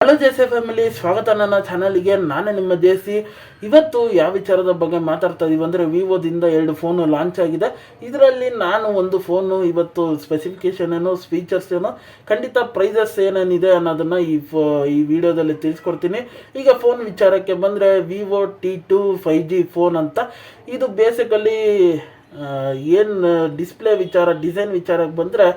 Hello JC family, ಸ್ವಾಗತ ನನ್ನ ಚಾನಲ್ಗೆ. ನಾನು ನಿಮ್ಮ ಜೆಸಿ. ಇವತ್ತು ಯಾವ ವಿಚಾರದ ಬಗ್ಗೆ ಮಾತಾಡ್ತಾ ಇದೀವಿ ಅಂದರೆ, ವಿವೋದಿಂದ 2 ಫೋನು ಲಾಂಚ್ ಆಗಿದೆ. ಇದರಲ್ಲಿ ನಾನು ಒಂದು ಫೋನು ಇವತ್ತು ಸ್ಪೆಸಿಫಿಕೇಶನ್ ಏನು, ಫೀಚರ್ಸ್ ಏನು, ಖಂಡಿತ ಪ್ರೈಸಸ್ ಏನೇನಿದೆ ಅನ್ನೋದನ್ನು ಈ ವಿಡಿಯೋದಲ್ಲಿ ತಿಳಿಸ್ಕೊಡ್ತೀನಿ. ಈಗ ಫೋನ್ ವಿಚಾರಕ್ಕೆ ಬಂದರೆ, ವಿವೋ T2 5G ಫೋನ್ ಅಂತ. ಇದು ಬೇಸಿಕಲಿ ಏನು ಡಿಸ್ಪ್ಲೇ ವಿಚಾರ, ಡಿಸೈನ್ ವಿಚಾರಕ್ಕೆ ಬಂದರೆ,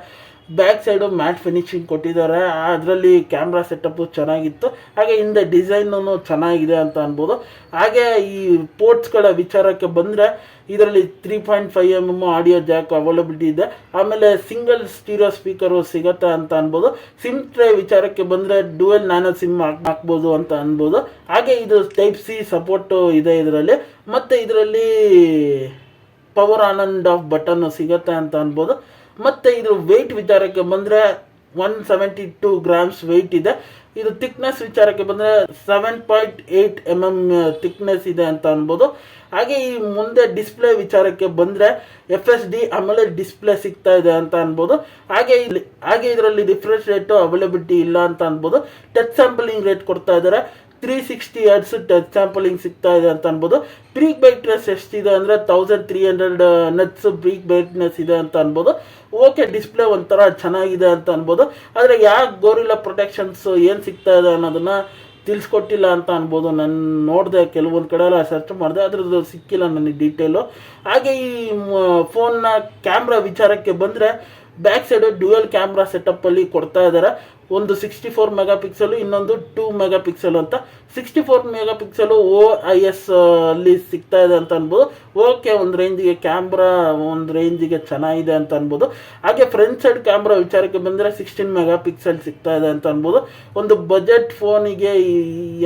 ಬ್ಯಾಕ್ ಸೈಡು ಮ್ಯಾಟ್ ಫಿನಿಶಿಂಗ್ ಕೊಟ್ಟಿದ್ದಾರೆ. ಅದರಲ್ಲಿ ಕ್ಯಾಮ್ರಾ ಸೆಟಪ್ಪು ಚೆನ್ನಾಗಿತ್ತು, ಹಾಗೆ ಹಿಂದೆ ಡಿಸೈನೂ ಚೆನ್ನಾಗಿದೆ ಅಂತ ಅನ್ಬೋದು. ಹಾಗೆ ಈ ಪೋರ್ಟ್ಸ್ಗಳ ವಿಚಾರಕ್ಕೆ ಬಂದರೆ, ಇದರಲ್ಲಿ 3.5mm ಆಡಿಯೋ ಜಾಕ್ ಅವೈಲಬಿಲಿಟಿ ಇದೆ. ಆಮೇಲೆ ಸಿಂಗಲ್ ಸ್ಟೀರಿಯೋ ಸ್ಪೀಕರು ಸಿಗತ್ತೆ ಅಂತ ಅನ್ಬೋದು. ಸಿಮ್ ಟ್ರೇ ವಿಚಾರಕ್ಕೆ ಬಂದರೆ, ಡ್ಯುಯಲ್ ನ್ಯಾನೋ ಸಿಮ್ ಹಾಕ್ಬೋದು ಅಂತ ಅನ್ಬೋದು. ಹಾಗೆ ಇದು Type-C ಸಪೋರ್ಟು ಇದೆ ಇದರಲ್ಲಿ. ಮತ್ತು ಇದರಲ್ಲಿ power on and of button ಸಿಗತ್ತೆ ಅಂತ ಅನ್ಬೋದು. ಮತ್ತು ಇದ್ರ ವೆಯ್ಟ್ ವಿಚಾರಕ್ಕೆ ಬಂದರೆ 172 ಗ್ರಾಮ್ಸ್ ವೆಯ್ಟ್ ಇದೆ. ಇದು ಥಿಕ್ನೆಸ್ ವಿಚಾರಕ್ಕೆ ಬಂದರೆ 7.8mm ಥಿಕ್ನೆಸ್ ಇದೆ ಅಂತ ಅನ್ಬೋದು. ಹಾಗೆ ಈ ಮುಂದೆ ಡಿಸ್ಪ್ಲೇ ವಿಚಾರಕ್ಕೆ ಬಂದರೆ FHD ಆಮೇಲೆ ಡಿಸ್ಪ್ಲೇ ಸಿಗ್ತಾ ಇದೆ ಅಂತ ಅನ್ಬೋದು. ಹಾಗೆ ಇದರಲ್ಲಿ ರಿಫ್ರೆಶ್ ರೇಟು ಅವೈಲಬಿಲಿಟಿ ಇಲ್ಲ ಅಂತ ಅನ್ಬೋದು. ಟಚ್ ಸ್ಯಾಂಪಲಿಂಗ್ ರೇಟ್ ಕೊಡ್ತಾ ಇದ್ದಾರೆ. 360 Hz ಟಚ್ ಸ್ಯಾಂಪಲಿಂಗ್ ಸಿಗ್ತಾ ಇದೆ ಅಂತ ಅನ್ಬೋದು. ಬ್ರೀಕ್ ಬ್ರೈಟ್ನೆಸ್ ಎಷ್ಟಿದೆ ಅಂದರೆ 1300 ನಟ್ಸ್ ಬ್ರೀಕ್ ಬ್ರೈಟ್ನೆಸ್ ಇದೆ ಅಂತ ಅನ್ಬೋದು. ಓಕೆ, ಡಿಸ್ಪ್ಲೇ ಒಂಥರ ಚೆನ್ನಾಗಿದೆ ಅಂತ ಅನ್ಬೋದು. ಆದರೆ ಯಾಕೆ ಗೋರಿಲ್ಲಾ ಪ್ರೊಟೆಕ್ಷನ್ಸ್ ಏನು ಸಿಗ್ತಾ ಇದೆ ಅನ್ನೋದನ್ನು ತಿಳಿಸ್ಕೊಟ್ಟಿಲ್ಲ ಅಂತ ಅನ್ಬೋದು. ನಾನು ನೋಡಿದೆ, ಕೆಲವೊಂದು ಕಡೆ ಎಲ್ಲ ಸರ್ಚ್ ಮಾಡಿದೆ, ಅದ್ರದ್ದು ಸಿಕ್ಕಿಲ್ಲ ನನಗೆ ಡೀಟೇಲು. ಹಾಗೆ ಈ ಫೋನ್ನ ಕ್ಯಾಮ್ರಾ ವಿಚಾರಕ್ಕೆ ಬಂದರೆ, ಬ್ಯಾಕ್ ಸೈಡು ಡ್ಯುಯಲ್ ಕ್ಯಾಮ್ರಾ ಸೆಟಪ್ಪಲ್ಲಿ ಕೊಡ್ತಾ ಇದ್ದಾರೆ. ಒಂದು 64 ಮೆಗಾಪಿಕ್ಸಲು, ಇನ್ನೊಂದು 2 ಮೆಗಾಪಿಕ್ಸಲು ಅಂತ. 64 ಮೆಗಾಪಿಕ್ಸಲು OIS ಅಲ್ಲಿ ಸಿಗ್ತಾ ಇದೆ ಅಂತ ಅನ್ಬೋದು. ಓಕೆ, ಒಂದು ರೇಂಜಿಗೆ ಕ್ಯಾಮ್ರಾ ಒಂದು ರೇಂಜಿಗೆ ಚೆನ್ನಾಗಿದೆ ಅಂತ ಅನ್ಬೋದು. ಹಾಗೆ ಫ್ರಂಟ್ ಸೈಡ್ ಕ್ಯಾಮ್ರಾ ವಿಚಾರಕ್ಕೆ ಬಂದರೆ 16 ಮೆಗಾಪಿಕ್ಸಲ್ ಸಿಗ್ತಾ ಇದೆ ಅಂತ ಅನ್ಬೋದು. ಒಂದು ಬಜೆಟ್ ಫೋನಿಗೆ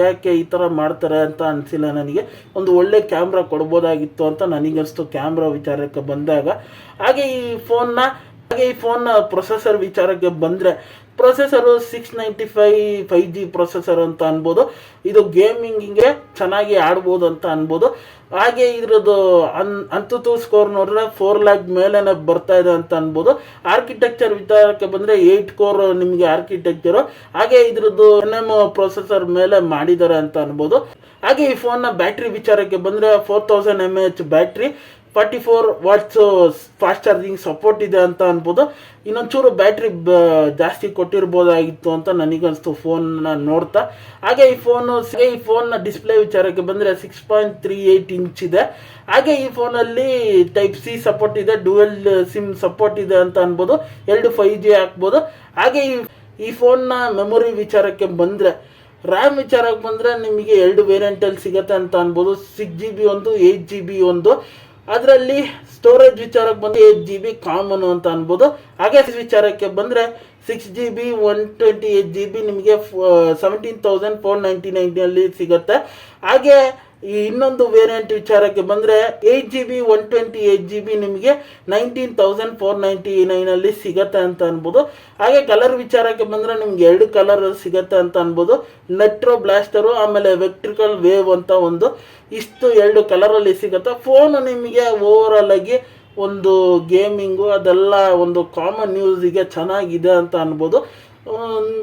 ಯಾಕೆ ಈ ಥರ ಮಾಡ್ತಾರೆ ಅಂತ ಅನಿಸಿಲ್ಲ ನನಗೆ. ಒಂದು ಒಳ್ಳೆ ಕ್ಯಾಮ್ರಾ ಕೊಡ್ಬೋದಾಗಿತ್ತು ಅಂತ ನನಗನ್ನಿಸ್ತು ಕ್ಯಾಮ್ರಾ ವಿಚಾರಕ್ಕೆ ಬಂದಾಗ. ಹಾಗೆ ಈ ಫೋನ್ನ ಪ್ರೊಸೆಸರ್ ವಿಚಾರಕ್ಕೆ ಬಂದರೆ, ಪ್ರೊಸೆಸರು 695 5G ಪ್ರೊಸೆಸರ್ ಅಂತ ಅನ್ಬೋದು. ಇದು ಗೇಮಿಂಗಿಗೆ ಚೆನ್ನಾಗಿ ಆಡ್ಬೋದು ಅಂತ ಅನ್ಬೋದು. ಹಾಗೆ ಇದ್ರದ್ದು ಅಂತೂ ಸ್ಕೋರ್ ನೋಡಿದ್ರೆ 4 lakh ಮೇಲೇ ಬರ್ತಾ ಇದೆ ಅಂತ ಅನ್ಬೋದು. ಆರ್ಕಿಟೆಕ್ಚರ್ ವಿಚಾರಕ್ಕೆ ಬಂದರೆ 8 ಕೋರ್ ನಿಮಗೆ ಆರ್ಕಿಟೆಕ್ಚರು. ಹಾಗೆ ಇದ್ರದ್ದು NM ಪ್ರೊಸೆಸರ್ ಮೇಲೆ ಮಾಡಿದ್ದಾರೆ ಅಂತ ಅನ್ಬೋದು. ಹಾಗೆ ಈ ಫೋನ್ನ ಬ್ಯಾಟ್ರಿ ವಿಚಾರಕ್ಕೆ ಬಂದರೆ 4000 mAh battery, 44 what's fast charging support ಇದೆ ಅಂತ ಅನ್ಬೋದು. ಇನ್ನೊಂಚೂರು ಬ್ಯಾಟ್ರಿ ಜಾಸ್ತಿ ಕೊಟ್ಟಿರ್ಬೋದಾಗಿತ್ತು ಅಂತ ನನಗನ್ನಿಸ್ತು ಫೋನ್ನ ನೋಡ್ತಾ. ಹಾಗೆ ಈ ಫೋನ್ನ ಡಿಸ್ಪ್ಲೇ ವಿಚಾರಕ್ಕೆ ಬಂದರೆ 6.38 ಇಂಚ್ ಇದೆ. ಹಾಗೆ ಈ ಫೋನಲ್ಲಿ Type-C ಸಪೋರ್ಟ್ ಇದೆ, ಡ್ಯುಯಲ್ ಸಿಮ್ ಸಪೋರ್ಟ್ ಇದೆ ಅಂತ ಅನ್ಬೋದು. 2 5G ಹಾಕ್ಬೋದು. ಹಾಗೆ ಈ ಫೋನ್ನ ಮೆಮೊರಿ ವಿಚಾರಕ್ಕೆ ಬಂದರೆ, ರ್ಯಾಮ್ ವಿಚಾರಕ್ಕೆ ಬಂದರೆ ನಿಮಗೆ 2 ವೇರಿಯಂಟಲ್ಲಿ ಸಿಗುತ್ತೆ ಅಂತ ಅನ್ಬೋದು. 6GB ಒಂದು, 8GB ಒಂದು. ಅದರಲ್ಲಿ ಸ್ಟೋರೇಜ್ ವಿಚಾರಕ್ಕೆ ಬಂದು 8GB ಕಾಮನು ಅಂತ ಅನ್ಬೋದು. ಹಾಗೆ ವಿಚಾರಕ್ಕೆ ಬಂದರೆ 6GB 128GB ನಿಮಗೆ 17,499 ಸಿಗುತ್ತೆ. ಹಾಗೆ ಈ ಇನ್ನೊಂದು ವೇರಿಯಂಟ್ ವಿಚಾರಕ್ಕೆ ಬಂದರೆ 8GB 128GB ನಿಮಗೆ 19,499 ಸಿಗತ್ತೆ ಅಂತ ಅನ್ಬೋದು. ಹಾಗೆ ಕಲರ್ ವಿಚಾರಕ್ಕೆ ಬಂದರೆ ನಿಮ್ಗೆ 2 ಕಲರ್ ಸಿಗತ್ತೆ ಅಂತ ಅನ್ಬೋದು. ನೆಟ್ರೋ ಬ್ಲಾಸ್ಟರು ಆಮೇಲೆ ಎಲೆಕ್ಟ್ರಿಕಲ್ ವೇವ್ ಅಂತ ಇಷ್ಟು 2 ಕಲರಲ್ಲಿ ಸಿಗುತ್ತೆ. ಫೋನು ನಿಮಗೆ ಓವರಾಲ್ ಆಗಿ ಒಂದು ಗೇಮಿಂಗು ಅದೆಲ್ಲ ಒಂದು ಕಾಮನ್ ಯೂಸಿಗೆ ಚೆನ್ನಾಗಿದೆ ಅಂತ ಅನ್ಬೋದು.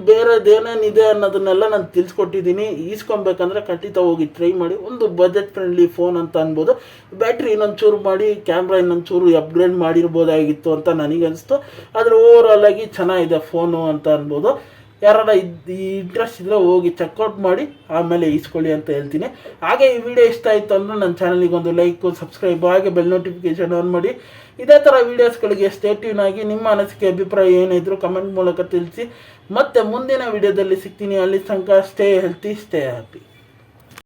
ಬೇರೆದೇನೇನಿದೆ ಅನ್ನೋದನ್ನೆಲ್ಲ ನಾನು ತಿಳಿಸ್ಕೊಟ್ಟಿದ್ದೀನಿ. ಈಸ್ಕೊಬೇಕಂದ್ರೆ ಖಂಡಿತ ಹೋಗಿ ಟ್ರೈ ಮಾಡಿ. ಒಂದು ಬಜೆಟ್ ಫ್ರೆಂಡ್ಲಿ ಫೋನ್ ಅಂತ ಅನ್ಬೋದು. ಬ್ಯಾಟ್ರಿ ಇನ್ನೊಂಚೂರು ಮಾಡಿ, ಕ್ಯಾಮ್ರಾ ಇನ್ನೊಂಚೂರು ಅಪ್ಗ್ರೇಡ್ ಮಾಡಿರ್ಬೋದಾಗಿತ್ತು ಅಂತ ನನಗನ್ನಿಸ್ತು. ಆದರೆ ಓವರಾಲ್ ಆಗಿ ಚೆನ್ನಾಗಿದೆ ಫೋನು ಅಂತ ಅನ್ಬೋದು. ಯಾರಾರ ಇಂಟ್ರೆಸ್ಟ್ ಇದ್ದರೆ ಹೋಗಿ ಚೆಕ್ಔಟ್ ಮಾಡಿ ಆಮೇಲೆ ಈಸ್ಕೊಳ್ಳಿ ಅಂತ ಹೇಳ್ತೀನಿ. ಹಾಗೆ ಈ ವಿಡಿಯೋ ಇಷ್ಟ ಆಯಿತು ಅಂದರೆ ನನ್ನ ಚಾನಲಿಗೆ ಒಂದು ಲೈಕು, ಸಬ್ಸ್ಕ್ರೈಬ್, ಹಾಗೆ ಬೆಲ್ ನೋಟಿಫಿಕೇಷನ್ ಆನ್ ಮಾಡಿ. ಇದೇ ಥರ ವೀಡಿಯೋಸ್ಗಳಿಗೆ ಸ್ಟೇ ಟ್ಯೂನ್ ಆಗಿ. ನಿಮ್ಮ ಅನಿಸಿಕೆ, ಅಭಿಪ್ರಾಯ ಏನಿದ್ರು ಕಮೆಂಟ್ ಮೂಲಕ ತಿಳಿಸಿ. ಮತ್ತೆ ಮುಂದಿನ ವಿಡಿಯೋದಲ್ಲಿ ಸಿಗ್ತೀನಿ. ಅಲ್ಲಿ ತನಕ ಸ್ಟೇ ಹೆಲ್ತಿ, ಸ್ಟೇ ಹ್ಯಾಪಿ.